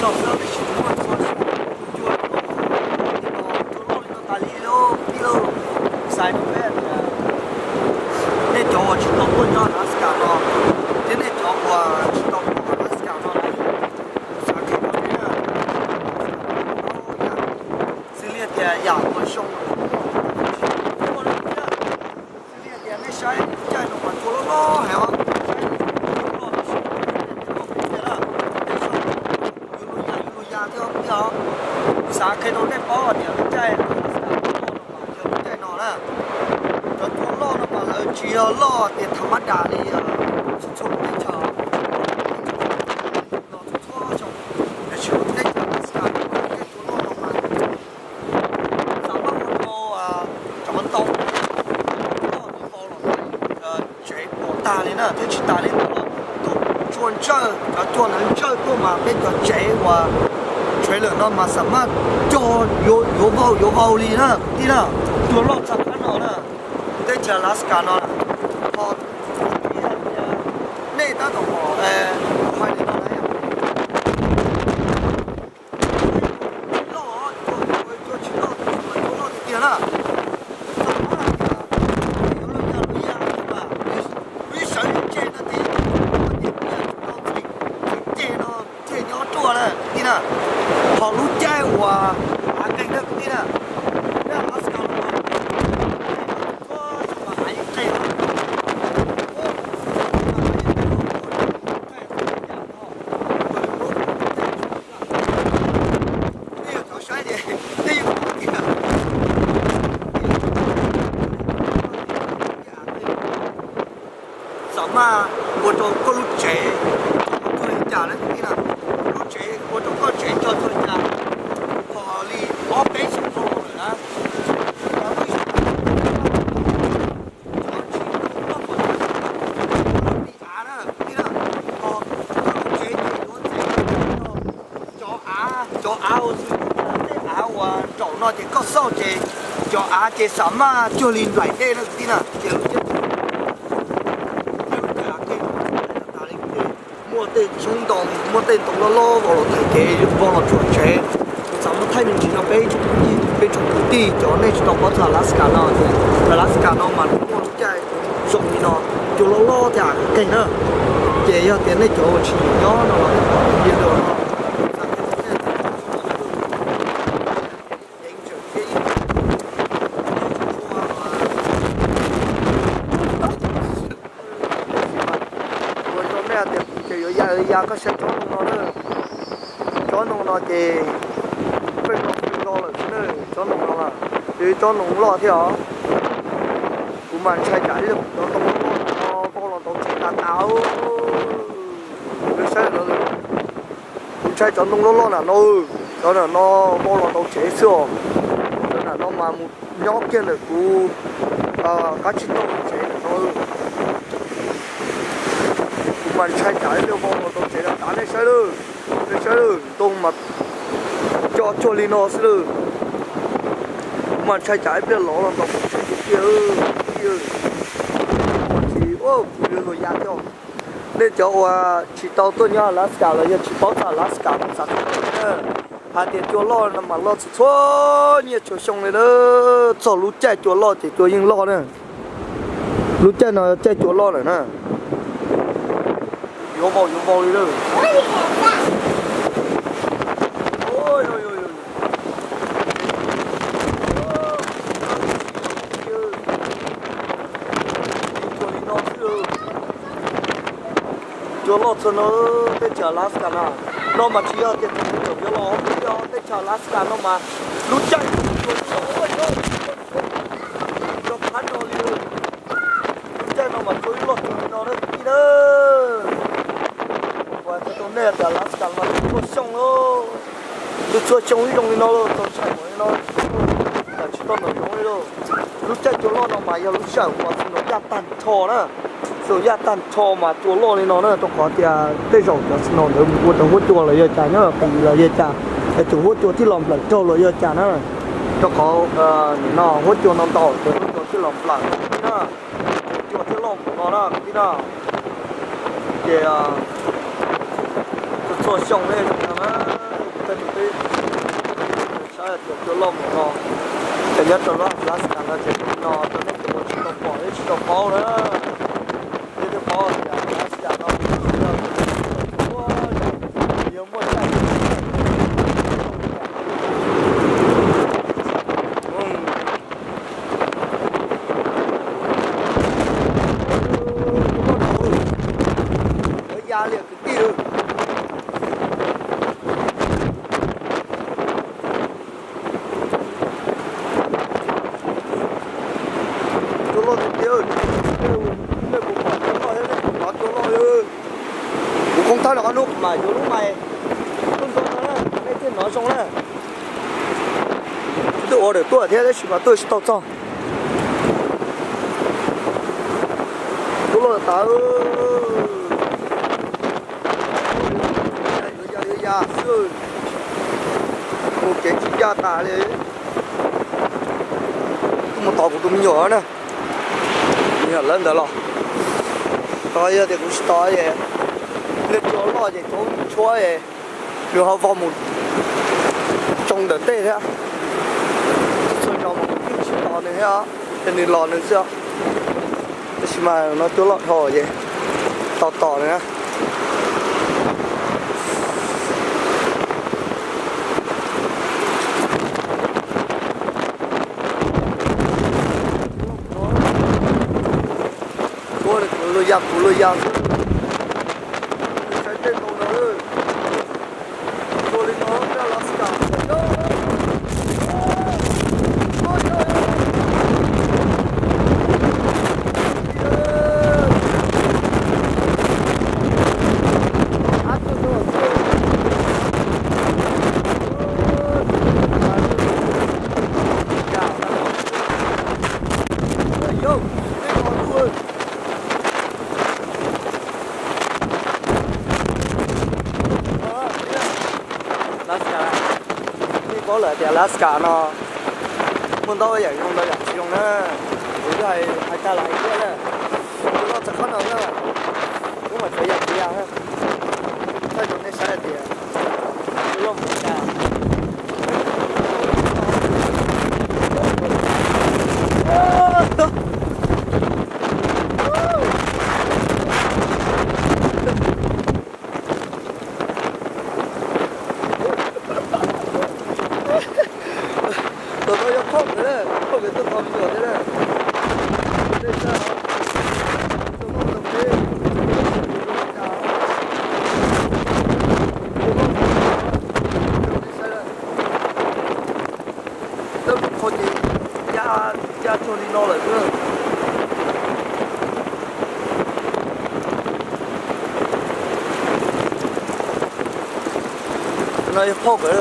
sau đó thì chúng ta sẽ chua nó ta đi lô sai nó bé nên cho chúng ta muốn cho nó cả nó thế nên cho qua chúng ta muốn nó cả nó này sao cái đó nhá xử lý thì giả mà xong xử lý thì nó sai chạy nó mà chua nó hả sáng khi nó lên bó thì nó chạy nó là cho chú lo nó mà chỉ lo thì thằng mắt đà đi chụp cái chờ nó cho chụp để chụp cái chờ nó sáng cái chú lo nó mà sáng bắt một cô trong văn tông lo thì bao là chế bộ ta lên nè thế chỉ ta lên nó chuồn chơi cho chuồn hắn chơi cô mà bên cho chế và chế lượng nó mà sắm mà cho vô vào đi nè đi nè chuồn lọt sắm cái nó nè đây chờ lát cả nó họ này ta tổng họ phải đi nó này lo cho chỉ lo thì tiền à họ lút chai và cái đất đi nè nè nó sẽ còn có mà ai chơi mà một chỗ có lút chế có hình trả đấy như nào lút chế một chỗ có chế cho tôi trả họ đi có bé xuống rồi đó cho áo và chỗ nó thì có sao chế cho á chế sắm mà cho linh lại đây nó tí nào mua tiền tổng lo vào lo cái vào lo chuẩn chế sắm nó thay mình chỉ nó bé chụp đi cho nên chúng ta có thể Alaska nó thì Alaska nó mà mua chạy dùng thì nó cho lo thì cái nữa chế cho tiền này chỗ chỉ nó là nhiều đồ giờ có sẽ cho nó thì phải lo là nữa cho nó là thì cho nó lo theo cũng mà chạy chạy được nó không nó bao lâu chỉ là táo nó sẽ nó cũng chạy cho nó lo là nó đó là nó bao lâu chế sữa đó là nó mà một nhóc kia là cũng cá chín nó chế nó mà chạy chạy được bao lâu chế là đá này sẽ được tung mà cho lino sẽ được mà chạy chạy biết lỗ là nó kia thì ô đưa rồi ra cho nên cho chỉ tao tôi nhớ Alaska là chỉ bảo là Alaska cũng sẵn hà tiền cho lo là mà lo số nhiều chỗ xong này đó cho lú chạy chỗ lo thì chỗ yên lo nữa lú chạy nó chạy chỗ lo này nè vô vào đi đâu ôi chỗ lo cho nó tới chờ Alaska nào nó mà chỉ ở tiền chỗ cho lo tới chờ Alaska nó mà lút chạy cho phát nó đi lút chạy nó mà chơi lót nó đi đâu và tôi này là Alaska mà nó xong nó tôi cho trong cái trong nó tôi chạy nó là chỉ có nó giống nó lút chạy chỗ lo nó mà giờ lút chạy mà nó gia tăng thò đó rồi gia tăng thò mà chỗ lo này nó trong khó thì tới rồi nó nữa một trong hút chỗ là giờ trả nó vì là giờ trả cái chỗ hút chỗที่ลมหลังchỗ là giờ trả nó cho có nó hút chỗ nó to chỗที่ลมหลังnó chỗที่ลมnó đó cái đó thì cho xong đây mà ta chụp đi sao là chụp lông nó cái nhất là lá scan là chụp nó cho nên tụi nó chỉ tao bỏ nữa cái bỏ thì lá scan nó nhiều mua chạy giá liền cái kia chỗ lo thì tiêu cái bộ phận chỗ lo đấy có chỗ lo ơi cũng không thấy là có lúc mà chỗ lúc mày không có nữa cái chuyện nói xong rồi tôi ở đây tôi ở thế đấy mà tôi sẽ tao cho chỗ lo tao ya sư một cái chỉ gia tả đấy một tàu của tụi mình nhỏ nè mình lên đó rồi coi thì cũng to vậy lên chỗ lo thì chỗ chúa vậy rồi họ vào một trong đợt tết thế rồi nó một cái chỉ to này ha cho nên lo nữa chưa mà nó chỗ lọt hồ vậy to này á cú lôi giang cái tên nó ơi tôi lên nó ra là scar có lợi thì Alaska nó muốn đâu vậy không đâu vậy dùng nữa cái này hai ta lại cái này nó chắc chắn nữa cũng phải phải dạy gì à thay đổi cái sai thì luôn cả không cái tôi không được thế này đây sao tôi không đồng ý tôi không gì cha cho đi nó lại nữa nó không cái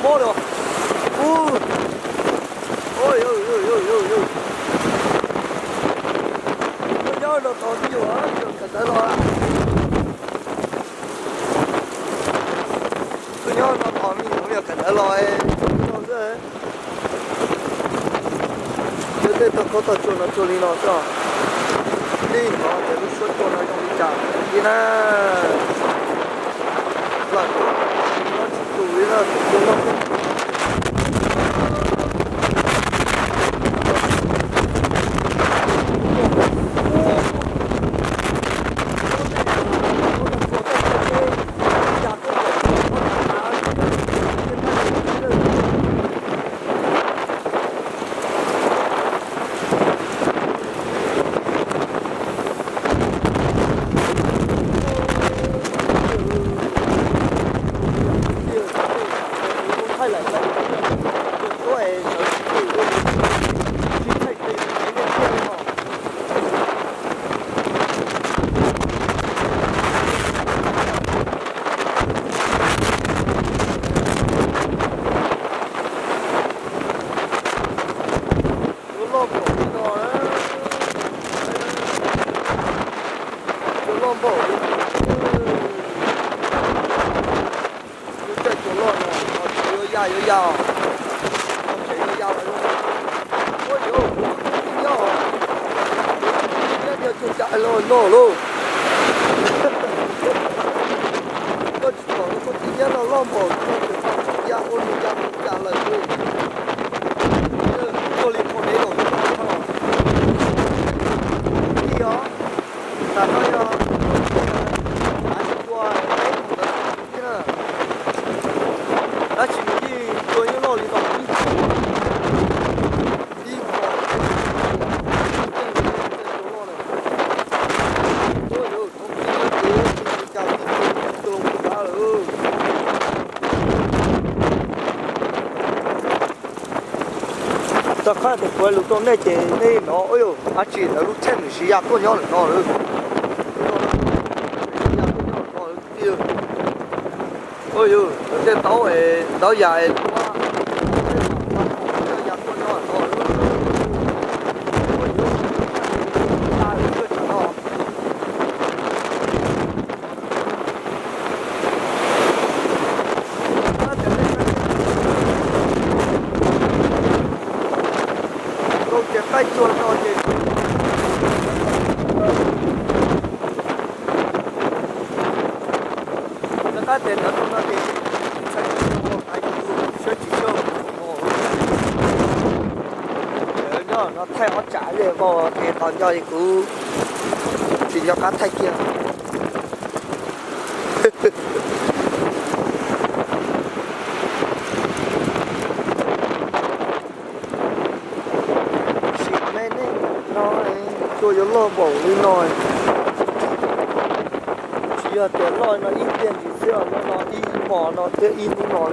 More rồi. Ôi ôi ôi ôi ôi ôi. Tôi nhớ nó còn nhiều á, cần tới lo á. Tôi nhớ nó còn nhiều cần tới lo ấy. Tôi tôi có tao cho nó đi nó cho. Đi nó để nó xuất cho nó trong đi chả. Đi na. Lại nó chỉ tụi nó tụi nó lo bỏ đi nó đấy chỗ lo bỏ đi chỗ chạy chỗ lo này nó chỉ có dao nó chỉ có dao này luôn ôi dồi dao cho chạy lo nó luôn có tí nhớ nó lo bỏ nó dao ôn dao lại luôn cô liền một đế đổi đi đó là nói anh qua đấy một cái nữa đã chỉ đi tôi những lò đi vào đi đi ta khai thì quay lúc đó này thì này nó ơi à chỉ là lúc trên thì ya có nhau nó rồi ôi ơi cái tàu dài cái chuột nó thì cái tiền nó không nó thì nó thay nó trả về vào thì toàn cho thì cứ chỉ cho cá thay kia tôi có lo bỏ đi nói chỉ là tiền lo nó ít tiền chỉ xưa nó ít mỏ nó thế ít nó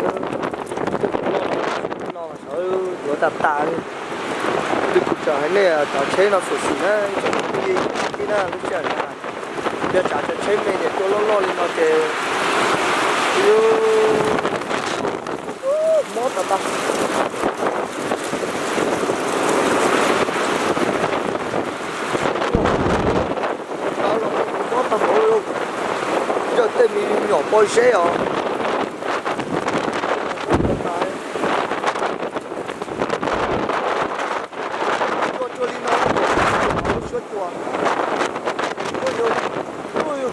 sợ nó đặt tạ đi được cuộc chơi này cháu chế nó sụt sụt á cái nào lúc chơi này giờ cháu chế này để tôi lo đi nó thì yêu mót là ta giờ tên mình nhỏ bôi xe à cho đi nó suốt qua ôi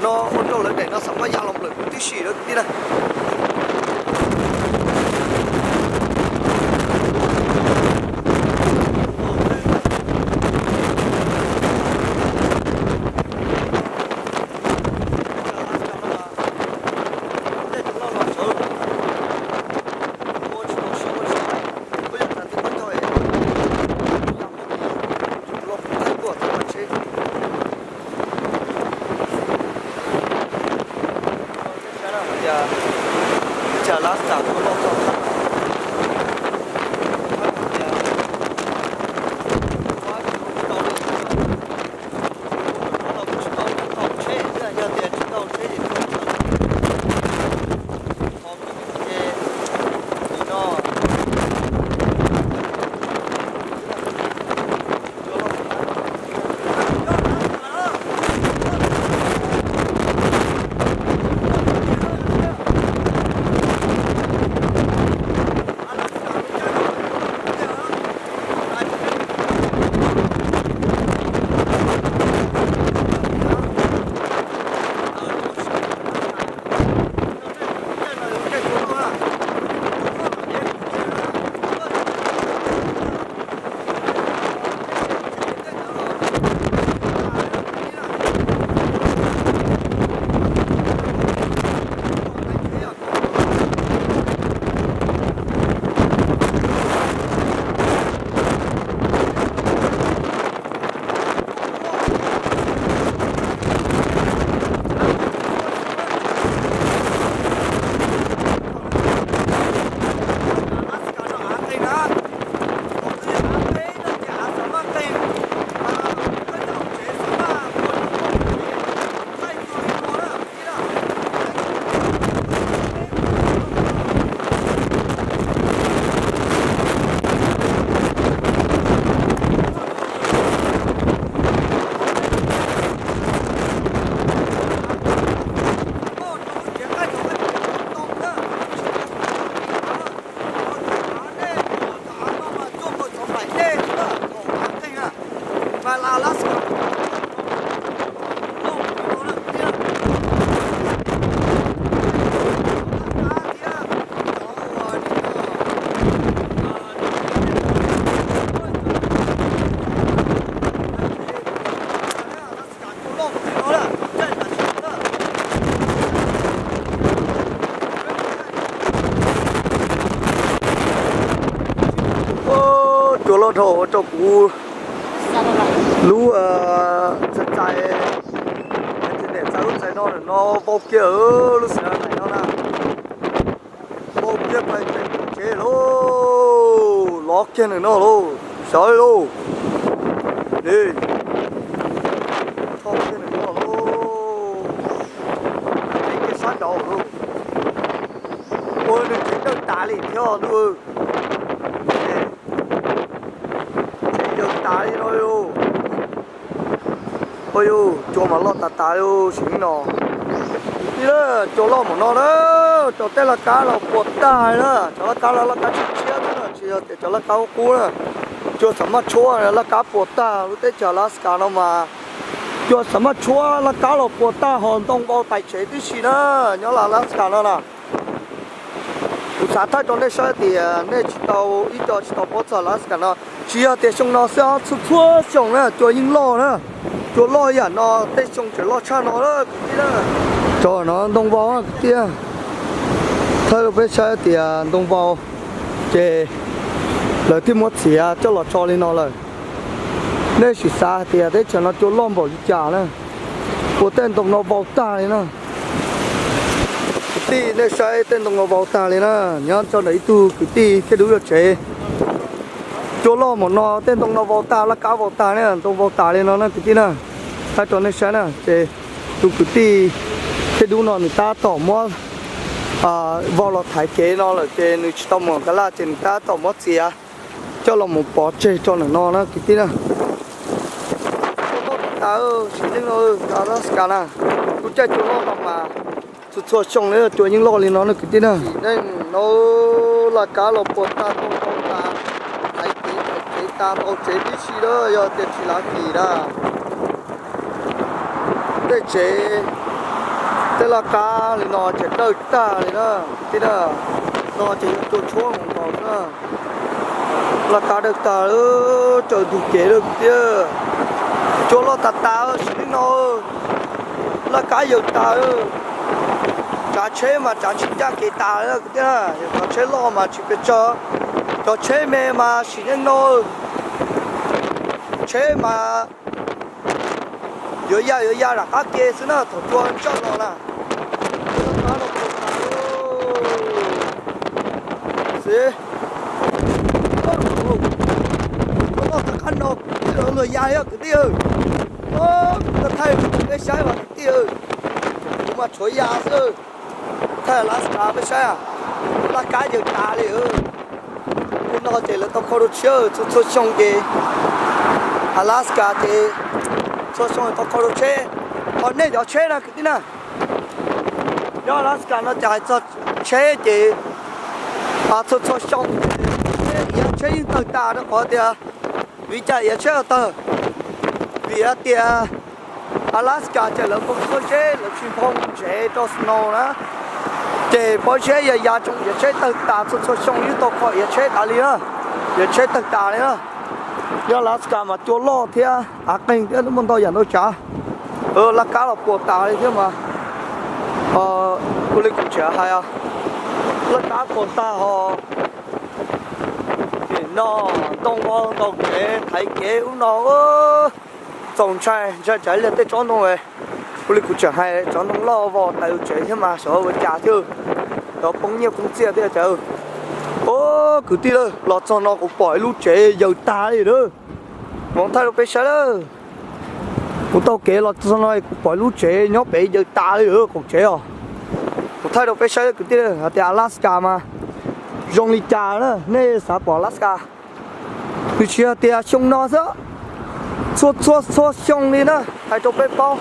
nó ôn đâu lên để nó sống với nhau lòng lực tí xì đó đi đây chờ lát cả có lo cho thổ cho cú sao đó lại lú chân chạy để cháu nó vô kia ở lúc xưa này nó là vô kia phải chế lô lót kia này nó lô sợi lô đi không kia này nó lô cái sát đầu lô ôi đừng chế được đá liền theo nữa chế được đá đi thôi lô ôi呦，做嘛落大大哟，行咯。đi đó, cho lo một nó đó, cho tên là cá là bột tai đó, cho nó cá là cá chết đó, chỉ để cho nó cá cú đó, cho sắm mắt chúa là cá bột ta, lúc đấy cho nó cá nó mà, cho sắm mắt chúa là cá là bột ta, hòn đông bao tài chế tí gì đó, nhớ là cá nó nè. Xã thái trong đây sao thì nên chỉ tàu ít tàu chỉ tàu bớt giờ là cá nó, chỉ là để xong nó sẽ xuất xong nữa, cho những lo nữa. cho lo ya nó tết xong chỉ lo cha nó đó cái đó cho nó đông vào kia thay lúc bây giờ thì đông vào chế lời thêm một xí cho nó cho lên nó rồi nên chỉ xa thì đấy cho nó cho lom vào chả nữa của tên đông nó vào ta lên nữa tí nên sai tên đông nó vào ta lên nữa nhớ cho đấy tu cái tí cái đúng là chế cho lo một nó tên đông nó vào ta là cá vào ta này đông vào ta lên nó cái tí nữaถ้าตอนนี้ใช่นะเจดูกุฏิที่ดูนอนตาต่อมอวอลถ่ายเกนอนเลยเจนึกต่อมอกะลาเจนตาต่อมอเสียเจ้าเราหมดปอเจจอนนอนนะกุฏินะตาสิ่งนึงตาลัสกานะกูใจจุลออกมาสุดชั่วช่องเลยตัวยิ่งรอเลยนอนนะกุฏินะนั่นโนละกาเราปวดตาตรงตาถ่ายเกตาเอาเจดิชีเลยยอดเด็ดชีลากีนะđể chế thế là cá thì nó chế đợi ta thì thế là nó chỉ chuột chuông còn nữa là cá được ta chờ đủ chế được kia chỗ lo ta xử nó là cá nhiều ta cá chế mà chả chỉ ra cái ta nữa cái là cá chế lo mà chỉ biết cho chế mẹ mà xử nó chế mà有呀啦，啊，给是那头装上了啦，是，他看到有呀呀，个地他太没晒嘛，地我嘛吹呀是，他拉斯卡没晒啊，拉cá就大了，nó chỉ là tao không được chơi, tôi xong cái Alaska thì cho xong rồi tao không được chơi, còn này giờ chơi là cái gì nè, do Alaska nó chạy cho chơi thì cho xong, chơi những tờ ta nó có tiền, vì chạy chơi tờ, vì tiền Alaska chơi là không có chơi, là chuyên phong chơi cho snow đó. Chế bao chế giờ trong giờ chế tất cả cho xong như tôi khỏi giờ chế ta liền giờ chế tất cả đấy giờ là cả mà cho lo thế kênh thế nó muốn tôi giờ nó trả là cá là của ta đấy chứ mà tôi lấy cũng trả hay là cá của ta họ thì nó đông con đông kế thấy kế nó trồng trái lên tới chọn đâu rồi tôi cũng chẳng hay chọn nó lo vào tại chế thế mà sợ với trả chứ đó cũng nhiều cũng chia thế chứ ô cứ tí đó lọt cho nó cũng bỏ lúc chế dầu ta gì đó mong thay được cái sao đó cũng tao kể lọt cho nó cũng bỏ lúc chế nhóc bị dầu ta gì đó cũng chế à cũng thay được cái sao cứ tí đó thì Alaska mà dùng đi trà đó nên sao bỏ Alaska cứ chia thì xong nó đó xót xong đi nữa hay cho bé bao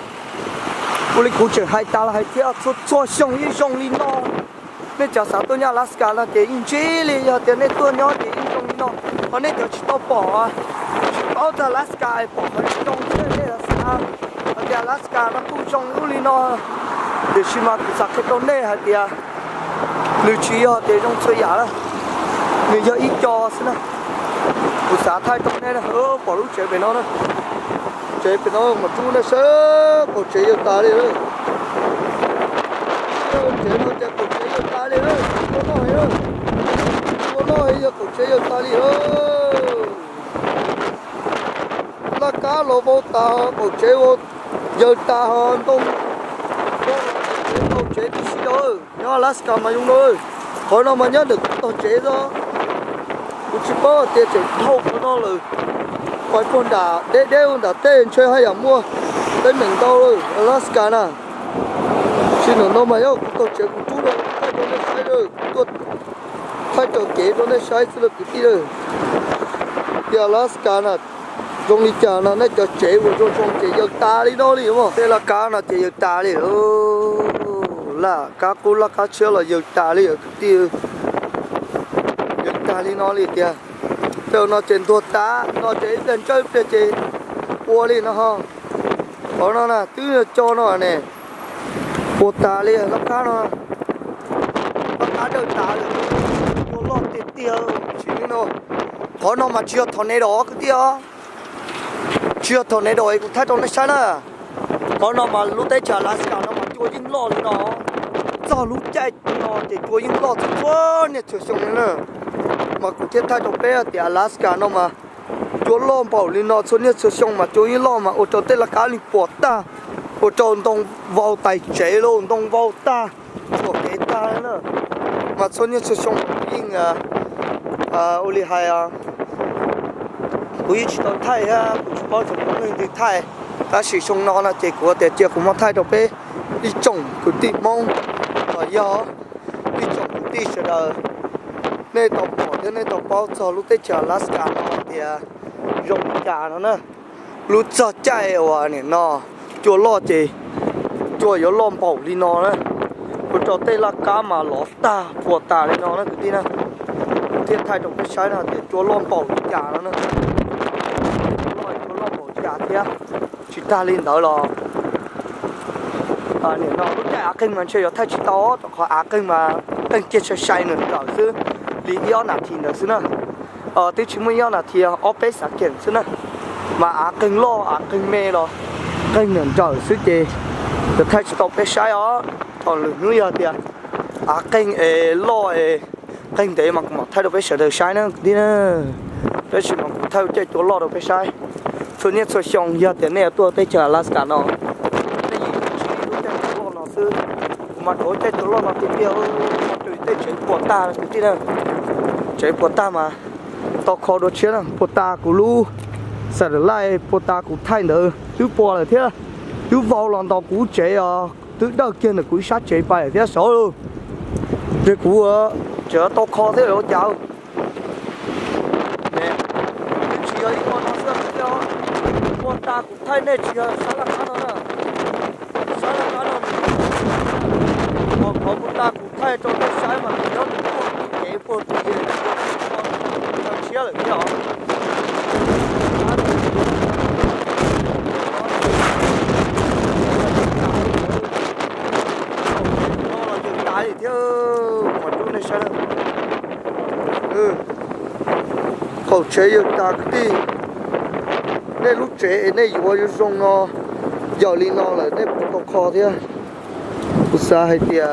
tôi cũng chỉ hai ta là hai theo cho xong đi nó nên chả sao tôi nhà Alaska là để in chế li giờ tiền này tôi nhớ để in xong đi nó còn nên chỉ tao bỏ từ Alaska bỏ cái trong thế là sao ở Alaska nó cũng trong đi nó để xem mà cái cái trong này hay thì lưu trí ở để trong chơi giả đó người giờ ít cho xin nè của xã thái trong này là bỏ lúc chế về nó đó chế bên nó mà chú nó sớ cổ chế yêu ta đi nữa chế nó chế cổ chế yêu ta đi nữa có nói nữa cổ chế yêu ta đi nữa ta lô vô ta cổ chế vô giờ ta hơn tung cổ chế đi xí đâu nhớ Alaska mà dùng thôi khỏi nó mà nhớ được cổ chế đó cũng chỉ có tiền chế thâu của nó rồi coi con đã để con đã tên chơi hay là mua tới mình đâu rồi Alaska nè xin nó mà nhớ cổ chế của chú đâu thay đồ này sai rồi tôi thay đồ kế đồ này sai rồi cái gì rồi giờ Alaska nè trong đi chờ nó cho chế của trong chế giờ ta đi đâu đi đúng không? Đây là cá là chế giờ ta đi là cá cú là cá chứa là giờ ta đi ở cái tiêu giờ ta đi nó đi kìa giờ nó trên thua ta nó chế trên chơi để chế cua đi nó ha có nó nè cứ cho nó này cua ta đi nó cá nó giờ ta đi cua lót tiền tiêu chỉ nó có nó mà chưa thằng này đó cái tiêu chưa thằng này rồi cũng thấy thằng này sai nè có nó mà lúc đấy chờ Alaska nó mà chua dính lo lên nó do lúc chạy nó thì chua dính lo thì quá nè chua xong nữa mà cũng chết thay thằng bé thì Alaska nó mà chua lo bảo lên nó số nè chua xong mà chua dính lo mà ô tô tên là cá linh bọt ta ô tô đông vào tay chế luôn đông vào ta chua cái ta nữa mà số nè chua xong nhưng ô li hai quý chỉ tao thay ha cũng chỉ bao nhiêu người thì thay ta sử dụng nó là chỉ của để cũng mà thay được bé đi trồng của tị mông ở gió đi trồng của tị sẽ đờ nên tao bỏ thế nên tao bao giờ lúc tết chờ Alaska nó thì dùng cả nó nè lúc giờ chạy ở này nó chua lo chỉ chua yếu lom bảo đi nó nè của trò tây là cá mà lót ta của ta lên nó nè cái gì nè thiên thay được cái trái nào để chua lom bảo cả nó nè thế chỉ ta lên đó là nếu nó lúc chạy kênh mà chơi thay chỉ to có kênh mà kênh kia chơi sai nữa đó chứ lý do là thì nữa chứ nè tới chúng mình là thì ở bên sáng kiến chứ nè mà kênh lo kênh mê lo kênh nữa đó chứ gì được thay chỉ to bên sai đó còn lượng nữa giờ thì kênh lo kênh đấy mà thay được bên sai được sai nữa đi nè cái chuyện mà thay chơi chỗ lo được bên sai số nhất số xong giờ tiền này tôi tới chờ Alaska nó cái gì chỉ đối chơi chỗ nó sư mà đối chơi chỗ nó thì tiêu chơi tới chơi của ta cái gì đâu chơi của ta mà tao khó đối chiến của ta của lu sẽ lại của ta của thay nữa thứ bỏ là thế thứ vào lòng tao cú chơi thứ đầu tiên là cú sát chơi bài thế số luôn cái cú chờ tao khó thế rồi chào nè chỉ ở con nó sẽ con ta cũng thay này chỉ là sao là cá nó nè sao là cá nó còn có con ta cũng thay cho cái sai mà nó cái bộ thì nó chia lại cái đó nó là chừng tái thì còn chỗ này sao khẩu chế được ta cái gì nên lúc trẻ nên vừa dùng nó giờ lên nó là nên tao khó thế bút sa hay tiệt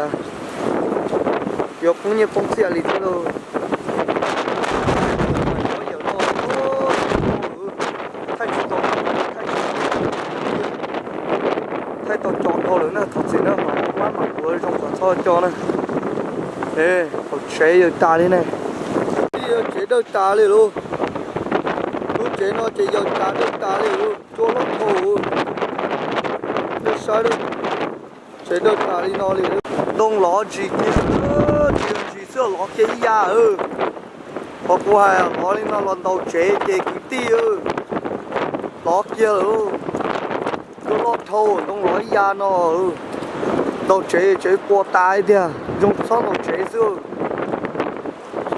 giờ cũng như phong xe lên thế rồi thay tao chọn thôi nữa thật sự nó mà vừa trong còn thôi cho này ê khẩu chế được ta đi này chế được ta đi luôn chế nó chỉ giờ ta đi luôn cho nó thô nó sai được chế được ta đi nó liền đông ló gì kia chỉ sửa ló kia ya hoặc qua ló lên nó lần đầu chế cái tia ló kia luôn nó ló thô đông ló ya nó đầu chế qua tai đi dùng sao đầu chế xưa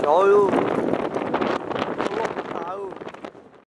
trời ơi